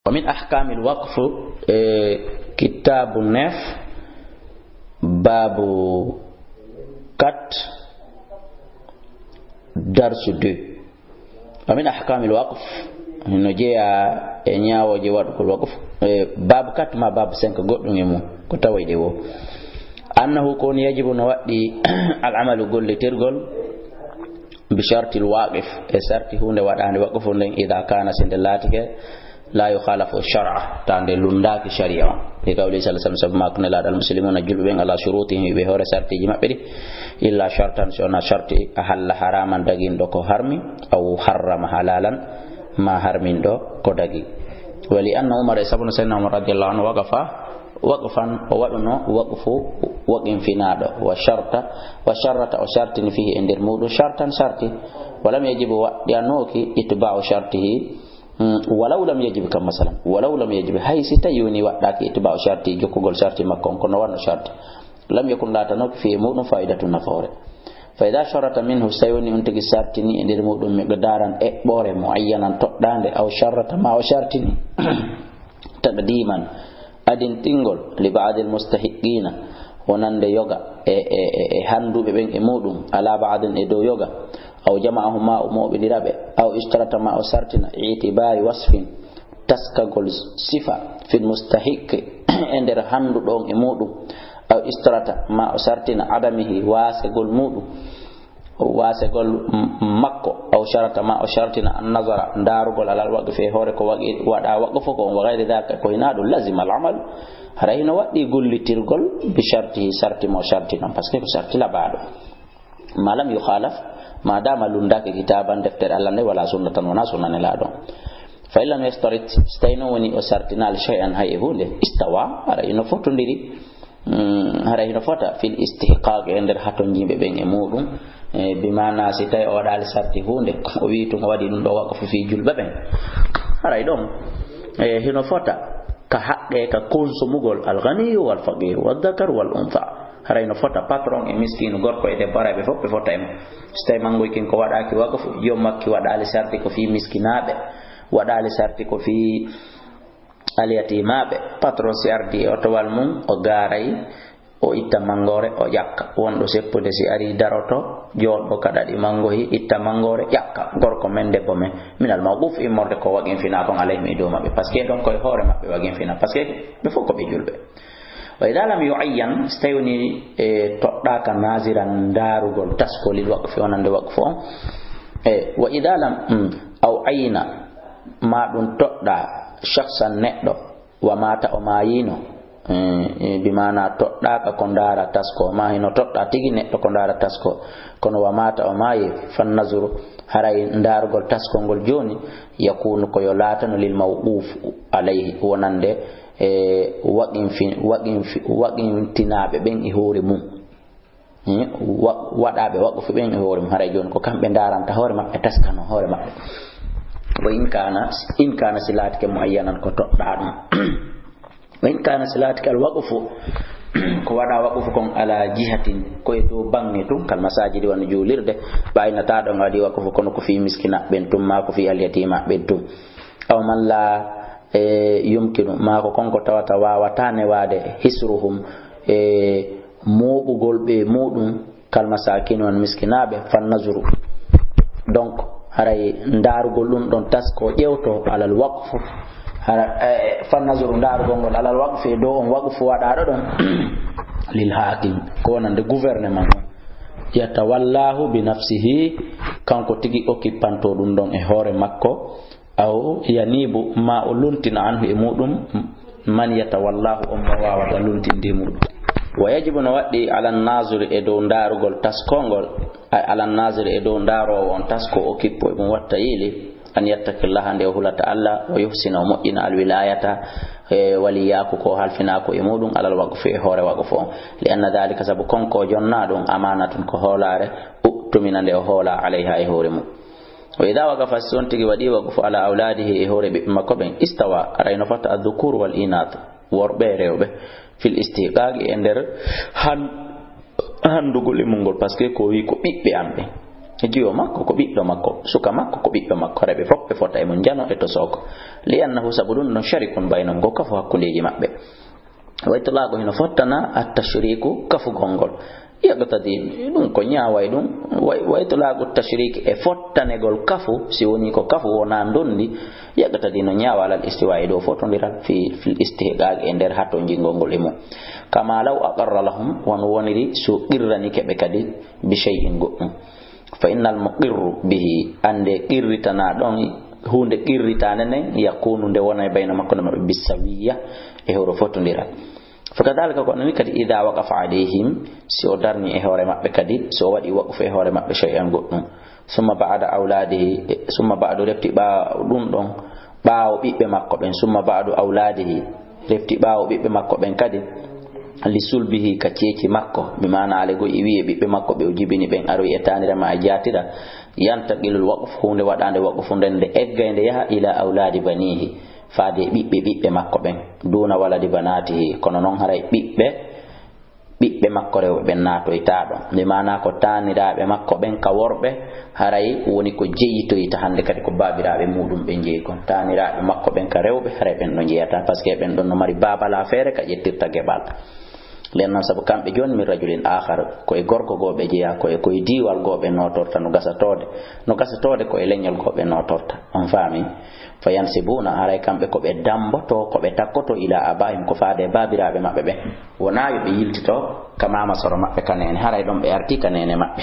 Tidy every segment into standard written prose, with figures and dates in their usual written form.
ومن أحكام الوقف كتاب النف باب كت درس دو. ومن أحكام الوقف نجي نياو جواد كل وقف باب كت ما باب سنك قد نيمو كتاوي ديو أنه كون يجب نوادي العمل قل لترقل بشرط الواقف شرط هون وادان وقف إذا كان سندلاتك لا يخالف الشرع تاند لنداك شريعة لقوله صلى الله عليه وسلم ما كنا لا المسلمون جلبين على شروطهم بهور شرط جمع بدي إلا شرطا سونا شرط أحل حراما دقين دو كهرمي أو حرم حلالا ما حرمين دو كدقي ولأن عمر بن سيدنا عمر رضي الله عنه وقفا وقف وقف في نادو وشرط أو شرط فيه عند المود شرطا شرطي ولم يجب لأنه اتباع شرطه ولو لم يجب كم مثلا ولو لم يجب هاي ستا يوني وقتك اتباع شرطي جوكو شرطي مكون كنا ورنا شرط لم يكن لا تنوك في مود فائدة نفور فإذا شرط منه سيوني انتك شرطني عند المود مقدارا بور معينا تقدان أو شرط ما شرطني تقديما أدين تنقل لبعض المستحقين ونند يوغا هندو ببين امودum على بعض ادو يوغا أو جمعهما أمو بدرابه أو اشترط ما أسرتنا اعتبار وصف تسكغل صفة في المستحق عند هندو دون امودum أو اشترط ما أسرتنا عدمه واسغل مودum واسغل مكو أو شرط ما أشرتنا النظر دارغل على الوقف هورك ودا وقفكم وغير ذلك كوينادو لازم العمل هرينا ودي يقول لي ترغل بشرطه شرط ما شرطنا باسكو شرط لا بعد ما لم يخالف ما دام لندك كتابا دفتر الله ولا سنة ولا سنة لا دون فإلا يسترت استينوني وشرطنا شيئا هاي هو استوى هرينا فوتندري هرينا فوتا في الاستحقاق عند حتون جيمbe ben e mudum bimana si tay o dal sarti hunde o wi to ngawadi dum do waqfu fi julbe ben haray dom hino fota ka haqqe ka konsumugol al ghani wal faqir wal dhakar wal untha haray no fota patron e miskinu gorko e debbo be fopbe fota em stay mangoy kin ko wadaki waqfu yo makki wadali sarti ko fi miskinabe wadali sarti ko fi aliyatimabe patron si ardi o to wal mum o garay o itta mangore o yakka wondo seppude si ari daroto joddo kadadi mangohi itta mangore yakka gorko men debbo men minal mawquf immorde ko wagin fina kon alayhi do mabbe parce que don koy hore mabbe wagin fina parce que be foko be julbe wa idha lam yu'ayyan stayni todda ka naziran darugol taskoli waqfi onande waqfo wa idha lam aw ayna ma dun todda shakhsan neddo wa mata o mayino bimana todda ka kondara tasko ma hino todda tigi neddo kondara tasko kono wa mata o mayi fan nazuru haray ndargol tasko ngol joni yakunu ko yolatano lil mawquf alayhi wonande waqin tinabe ben e hore mum wadabe waqfu ben e hore mum haray joni ko kambe daranta hore mabbe taskano hore mabbe wa in kana silatke muayyanan ko todda dum وإن كان سلاتك الوقف كوادا وقف كون على جهة كويتو بانغتو كالمساجد ونجوليرد باينا تادو غادي وقف كون في مسكينة بنتم ما في اليتيمة بنتم أو من لا يمكن ما كون كتاتا واتاني وادي حسرهم موبغول بي مودum كالمساكين والمسكينة فالنظر donc haray ndarugol dum don tasko ƴewto alal waqfu fanazuru ndar gongol alal waqfi do on waqfu wadado don lil hakim ko nande gouvernement yatawallahu bi nafsihi kanko tigi okkipanto dum don e hore makko aw yanibu ma uluntina anhu e mudum man yatawallahu umma wa luntinde mudum wa yajibu na waddi ala nazir e do ndarugol taskongol ala nazir e do ndaro on tasko okkipo e mo watta yili أن يتق الله عنده هلا تعالى ويحسن ومؤمن الولاية ولياكو كو هالفناكو يمودون على الوقف هور وقفو لأن ذلك سبكون كو جنادون أمانة كو هولاره أؤتمن عنده هولا عليها إهورمو وإذا وقف السنتك ودي وقف على أولاده إهور بمكوبين استوى رينفت الذكور والإناث وربيريوبه في الاستيقاق اندر هندوغول مونغول باسكي كو وي كو بيبي امبي jiyo makko ko ɓiɗɗo makko suka makko ko ɓiɗɗo makko reɓe fof ɓe fota e mon jano e to soko li annahu sabu ɗum ɗon sharikun baynahum go kafu hakkundeji maɓɓe wa itlaqu hino fottana at-tashriku kafu gongol yaqtadi ɗum ko ñaaway ɗum wa itlaqu at-tashrik e fottanegol kafu si woni ko kafu wona dondi yaqtadi no ñaawa alal istiwa'i ɗo fotodiral fi istihqaq e nder hatto jingol ngol e mum kama law aqarra lahum won woniri so qirrani keɓe kadi bi shay'in goɗɗum fa innal muqirru bihi ande qirritana ɗon hunde qirritane nden yakunu nde wona e bayna makko maɓɓe bisawiya e hewro fotodiral fakadalika ko nani kadi idha waqafa alayhim si o darni e hoore maɓɓe kadi so waɗi waqfu e hoore maɓɓe shay'an goɗɗum summa ba'da awladihi summa ba'du refti ɓaawo ɗum ɗon ɓaawo ɓiɓɓe makko ɓen summa ba'du awladihi refti ɓaawo ɓiɓɓe makko ɓen kadi li sulbihi ka ceeci makko mi mana ale go wiye ɓiɓɓe makko ɓe o jibini ɓen aroy e tanirama a jatira yantaqilul waqf hunde waɗande waqfu nden nde eggayde yaha ila awladi banihi faade ɓiɓɓe makko ɓen duna waladi banatihi kono noon haray ɓiɓɓe makko rewɓe ɓen natoyta ɗon mi mana ko taniraɓe makko ɓen ka worɓe haray woni ko jeyitoyta hande kadi ko babiraɓe muɗum ɓe jeeyi kon taniraɓe makko ɓen ka rewɓe haray ɓen ɗo jeyata par ce que ɓen ɗon no mari babala feere ka ƴettirta gueɓal len noon sabu kamɓe joni min rajulin akhar koye gorko goɓe jeeya koye diwal goɓe notorta no gasatode koye leñol goɓe notorta on faami fa yansibuna haray kamɓe koɓe damboto koɓe takkoto ila abaihim ko faade babiraɓe maɓɓe ɓe wona yoɓe yiltito ka mama soro maɓɓe kanene haray ɗon ɓe arti kanene maɓɓe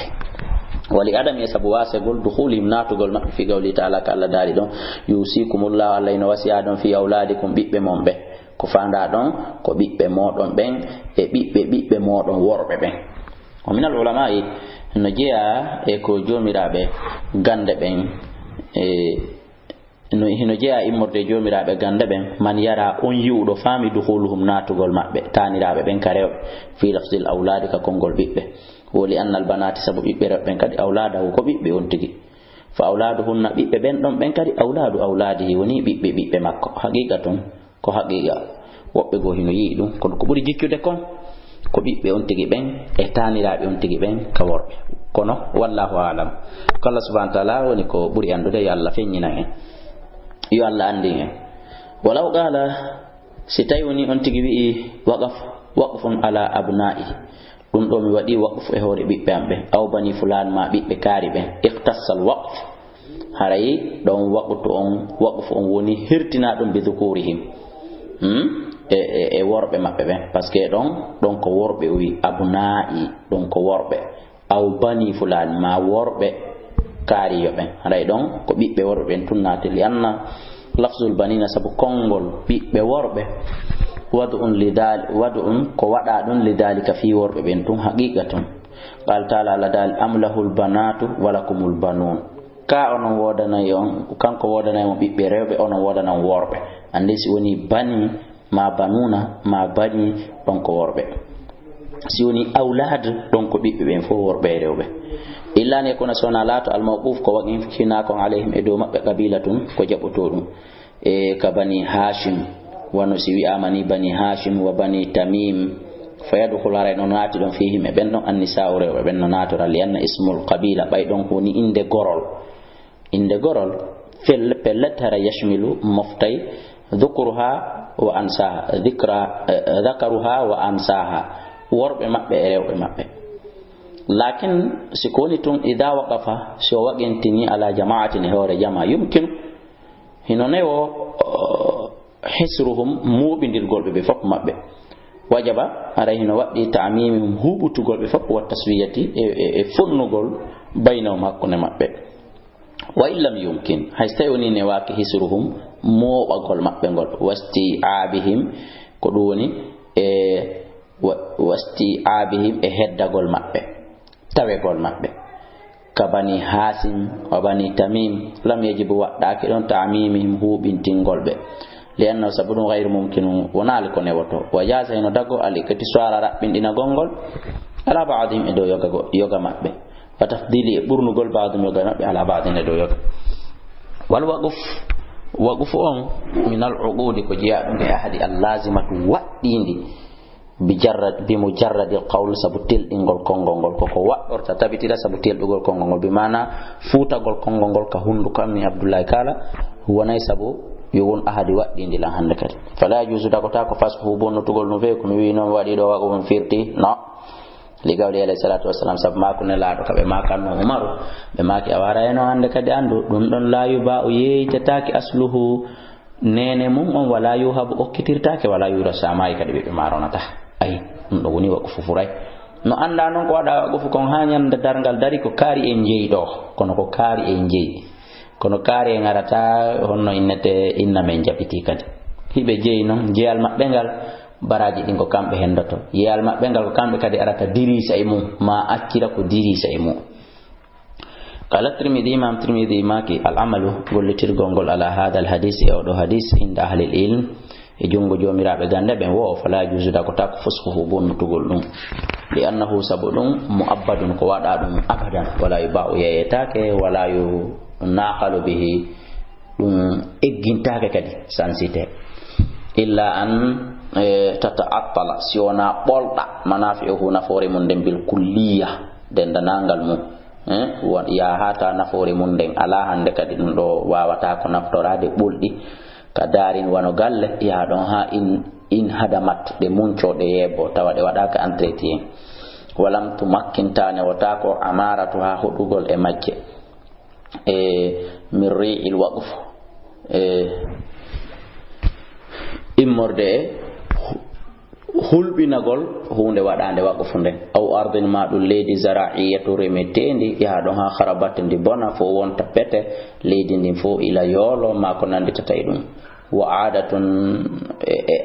wali adam e sabu wasegol dukhulihim natugol maɓɓe fi gawli ta'ala ka Allah daari ɗon yusikumullahu Allah ino wasiya ɗon fi auladikum ɓiɓɓe mon ɓe ko fanda ɗon ko ɓiɓɓe moɗon ɓen e ɓiɓɓe moɗon worɓe ɓen o minal ulama'i no jeeya e ko jomiraɓe gande ɓen hino jeeya immorde jomiraɓe gande ɓen man yara on yiwɗo faami dukhuluhum natugol maɓɓe taniraɓe ɓen ka rewɓe fi lafzil awladi ka konngol ɓiɓɓe woli annal banati sabu ɓiɓɓe rewɓe ɓen kadi awladahu ko ɓiɓɓe on tigi fa awladuhunna ɓiɓɓe ɓen ɗon ɓen kadi awladu awladihi woni ɓiɓɓe makko haqiqa tun ko haqiqa woɓɓe go hino yii ɗum kono ko ɓuri jikkude kon ko ɓiɓɓe on tigi ɓen e taniraɓe on tigi ɓen ka worɓe kono wallahu alam ko Allah subhanahu wa ta'ala woni ko ɓuri andude yo Allah feññina en yo Allah andi en walaw qala si tawi woni on tigi wi'i waqfun ala abna'i ɗum ɗo mi waɗi waqfu e hoore ɓiɓɓe am ɓe aw bani fulan ma ɓiɓɓe kaari ɓen ikhtassal waqf haray ɗon waqfu on woni hirtina ɗum bi dhukurihim e worɓe maɓɓe ɓen par ce que ɗon ko worɓe o wi abna'i ɗon ko worɓe aw bani fulan ma worɓe kaariyo ɓen haray ɗon ko ɓiɓɓe worɓe ɓen tunnate li anna lafzul banina sabu konngol ɓiɓɓe worɓe wadu'un ko waɗa ɗum lidalika fi worɓe ɓen tun haqiqa tun qala ta'ala la dal amlahul banatu walakumul banun ka onon wodanayi on kanko wodanayi mo ɓiɓɓe rewɓe onon wodanan worɓe ande si woni bani ma banuna ma bani ɗon ko worɓe si woni awlad ɗon ko ɓiɓɓe ɓen fof worɓe e rewɓe illa ne kono sona laato almawquf ko waqin hinakon alayhim e dow maɓɓe qabila tun ko jaɓoto ɗum e ka bani hashim wano si wi'amani bani hashim wa bani tamim fayadkhulu haray no naati ɗon fihim e ɓen ɗon annisa'u rewɓe ɓen no natora li anna ismul qabila ɓay ɗon ko woni inde gorol pellet hara yashmilu moftay dhukruha wa ansaha dhakaruha wa ansaha worɓe maɓɓe e rewɓe maɓɓe lakin si ko woni tun idha waqafa si o waƙintini ala jama'atin e hoore jama yumkinu hino newo hisruhum muɓidirgolɓe ɓe fof maɓɓe wajaba ara hino waɗɗi ta'mimihum huɓutugol ɓe fof wa taswiyati e funnugol baynahum hakkunde maɓɓe wa illam yumkin hay so tawi woni ne waaki hisruhum moɓagol maɓɓe ngol wasti'abihim ko ɗum woni wasti'abihim e heddagol maɓɓe tawegol maɓɓe ka bani hasim wa bani tamim lam yajibu waɗɗaki ɗon ta'mimihim huɓintingol ɓe lianna sabu ɗum gayru mumkinu wonali ko newoto wa jasa heno dago ali kati soara raɓɓinɗina gongol ala ba'dihim e dow yoga maɓɓe wa tafdili e ɓurnugol ba'dum yoga maɓɓe ala ba'din e dow yoga wal waqfu on min al uqudi ko jeeya ɗum e ahadi al lazimatu waɗɗindi بمجرد القول سبتيل إنغول كونغول كوكو وقت تبتيلا سبتيل إنغول كونغول بمعنى فوتا غول كونغول كهندو كامي عبد الله كالا هو نيسابو يقول أحد وقت دين دلا هندكت فلا يجوز داكوتا كفاسه بون تقول نوفيك نوينو وادي دوا ومن فيرتي نا لقول عليه الصلاة والسلام سب ما كنا لا تكب ما كان عمر بما كي أوارينو هندكت أندو دون لا يبا يتتاك أصله نينمو ولا يهب أكتيرتاك ولا يرسى ما يكذب بمارونته ay do woni wa ko fufuray no anda non ko wada go fu kon hanyan da dargal dari ko kari en jeyi do kono ko kari en jeyi kono kari en arata honno innete inna men jabiti kadi hibe jeyi non jeyal mabbe ngal baraji din ko kambe hendoto yeyal mabbe ngal ko kambe kadi arata dirisa e mum ma accira ko dirisa e mum قال الترمذي امام الترمذي ماكي العمل ولترغول على هذا الحديث او دو حديث عند اهل العلم e jungo jomirabe gande ben wo fala juzuda ko takko fusfuhu bonno tugol dum li annahu sabudum muabbadun ko wada dum abadan wala yubau yayetake wala yu naqalu bihi dum eggintake kadi sansite illa an tata'attala siona bolda manafi'uhu nafore mun dem bil kulliya den danangal mu ya hata nafore mun den ala hande kadi dum do wawata ko naftorade buldi kadarin wano galle ya don ha in hadamat de muncho de yebo tawa de wadaka entretien walam tumakkintane watako amaratu ha hudugol e majje mirri il waqf immorde hulbinagol hunde wadande waqfu nden aw ardin madul leydi zara'iyatu remetendi ya don ha kharabat ndi bona fo wonta pete leydi ndi fo ila yolo ma ko nandi tatay dum wa adatun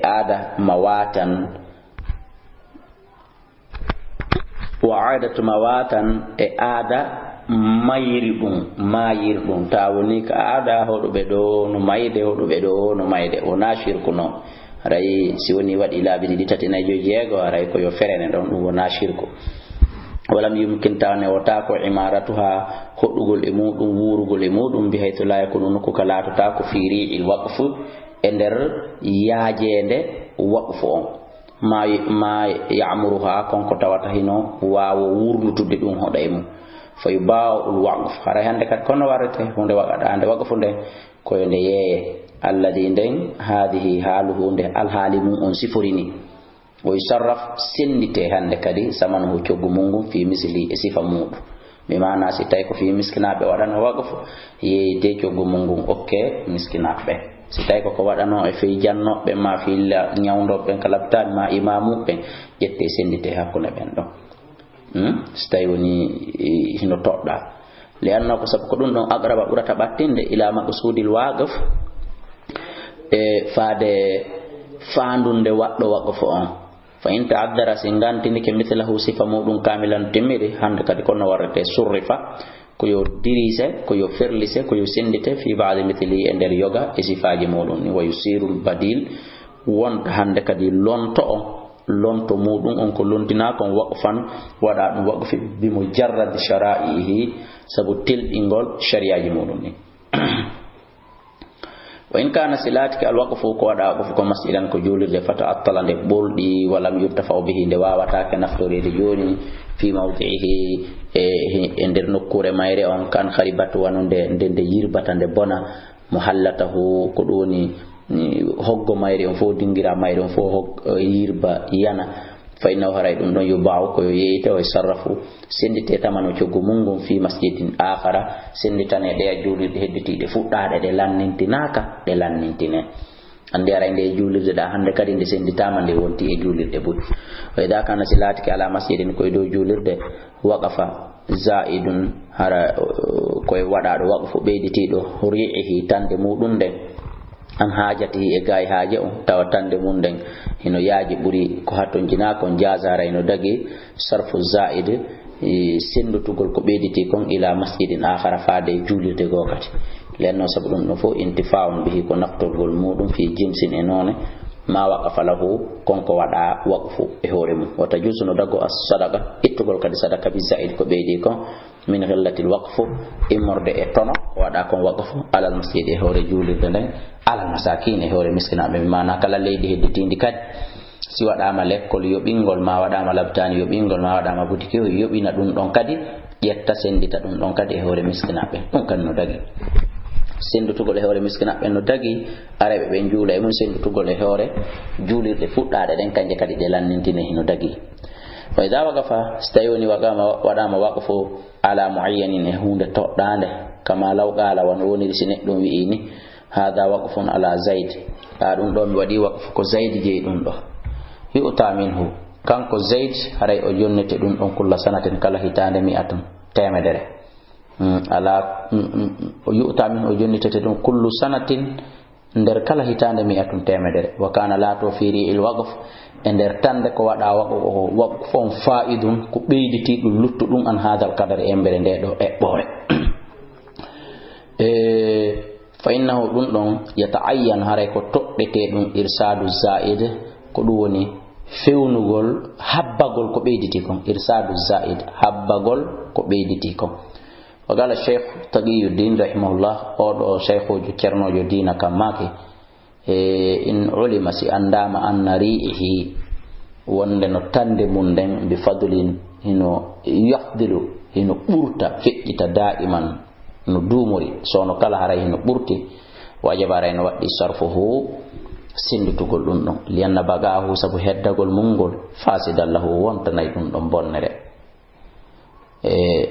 ada mawatan wa adatu mawatan ada mayirdum tawoni ka ada hodube do no mayde hodube do no mayde wona shirku no ray si woni wadi labi di tati na jojeego ray ko yo ferene don dum wona shirku walam yumkin tane wata ko imaratuha hodugol e mudum wurugol e mudum bi haythu la yakunu ko kala ta ko firi il waqf ender yaajende waqfu ma ya'muruha kon ko tawata hino waawo wurnutude dum hodaymu fayuba'u al waqf hara hande kat kono warete hunde waqada ande waqfu nde ko yende yeye alladhi nden hadhihi haluhu nde al halimu on sifurini o yusarraf sendite hande kadi samanu coggu mungum fi misli e sifa mudu mi mana si tay ko fi miskinabe wadano waqfu ye de coggu mungum okke miskinabe si tay ko wadano e fi jannobe ma fi nyawdobe kalabtan ma imamu be jette sendite hakuna ben do si tay woni hino todda li anna ko sab ko dum don agraba burata battinde ila maqsudil waqf e faade faandunde waddo waqfu on fa in ta'addara singantini ke mithlahu sifa mudum kamilan timiri hande kadi kono warate surrifa ko yo dirise ko yo ferlise ko yo sendite fi ba'd mithli ender yoga e sifaji mudum ni wayusirul badil won hande kadi lonto mudum on ko lontina kon waqfan wada dum waqfi bi mujarrad shara'ihi sabu til ingol shari'aji mudum ni wa in kana silatika alwaqfu ko wada ko masjidan ko julirde fata attalande boldi walam yurtafa bihi de wawata ka naftorede joni fi mawdihi ender nokkure mayre on kan kharibatu wanunde ndende yirbata nde bona muhallatahu ko doni hoggo mayre on fo dingira mayre on fo yirba yana fa inna haray dum don yubaaw ko yeeyte o sarrafu sendite tamano coggu mungum fi masjidin akhara senditane de julirde hedditide fuddade de lannintinaka de lannintine ande ara inde julirde da hande kadi de senditama de wonti e julirde bud wa ida kana silati ala masjidin ko do julirde waqafa zaidun hara koy wadado waqfu beyditido hurihi tande mudum de an haajati e gaay haaje on tawatande mun den hino yaaji buri ko hatton jina kon jazara ino dagi sarfu zaid sendutugol ko beediti kon ila masjidin akhara faade julirde gokati lenno sabdum no fo intifaa'un bihi ko naftorgol mudum fi jimsin e none ma waqafa lahu konko wada waqfu e hore mum wata jusuno dago as sadaqa ittugol kadi sadaqa bi zaid ko beedi kon min ghallatil waqfu imorde e tono wada kon waqfu ala masjid e hore julirde den ala masakin e hore miskinabe mana kala leydi hedditindi kadi si waɗama lekkol yoɓingol ma waɗama labtani yoɓingol ma waɗama boutique yoɓina ɗum ɗon kadi ƴetta sendita ɗum ɗon kadi e hoore miskinaɓe ɗum kadi no dagi sendutugol e hoore miskinaɓe no dagi araɓe ɓe juula e mum sendutugol e hoore juulirɗe fuɗɗaɗe ɗen kanje kadi ɗe lannintine no dagi wa idha waqafa so tawi woni waɗama waqfu ala muayyanin e hunde toɗɗande kama law qala wan woniri si neɗɗum wi'ini hada waqfun ala zaid ɗum ɗo mi waɗi waqfu ko zaid jeyi ɗum ɗo yu'ta minhu kanko zaid haray o jonnete ɗum ɗon kulla sanatin kala hitande mi'atun temedere ala yu'ta minhu o jonnitete ɗum kullu sanatin nder kala hitande mi'atun temedere wa kana lato fi ri'il waqf e nder tande ko waɗa waqf on fa'idun ko ɓeyditi ɗum luttuɗum an hadal kadar embere nde ɗo eɓɓore fa innahu ɗum ɗon yata'ayyan haray ko toɗɗete ɗum irsadu zaid ko ɗum woni fewnugol habbagol ko ɓeyditi kon irsadu zaid habbagol ko ɓeyditi kon wa qala cheikh taqiyuddin rahimahullah oɗo cheikhujo ceernojo dina kammake in ulima si andama anna ri'ihi wonde no tande mum nden bi fadlin hino yafdilu hino ɓurta feƴƴita da'iman no duumori sono kala haray hino ɓurti wajaba haray no waɗɗi sarfuhu sendutugol ɗum ɗon lianna bagahu sabu heddagol mungol fasidallahu wontanayi ɗum ɗon bonnere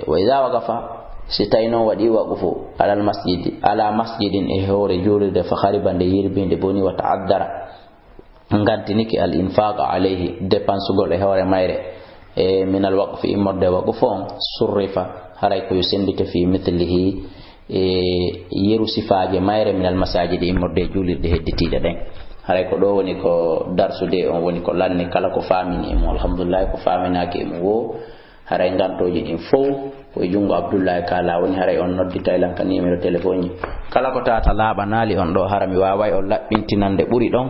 wa idha waqafa si tawi noon waɗi waqfu ala masjidin e hoore juulirde fa hariba nde yirbinde boni wa ta'addara gantiniki al infaq alayhi dépensugol e hoore mayre min al waqfi immorde waqfu on surrifa haray ko yo sendite fi mithlihi yeru sifaje mayre min al masajidi immorde juulirde hedditiɗe ɗen haray ko ɗo woni ko darsude on woni ko lanni kala ko famini e mo alhamdulillah ko faminaki e mo wo haray gantoji ɗin fof koye jungo Abdoullahi Kala woni haray on noddita elan ka numéro téléphone ji kala ko tata laaɓanali on ɗo hara mi waway on laɓɓintinande ɓuri ɗon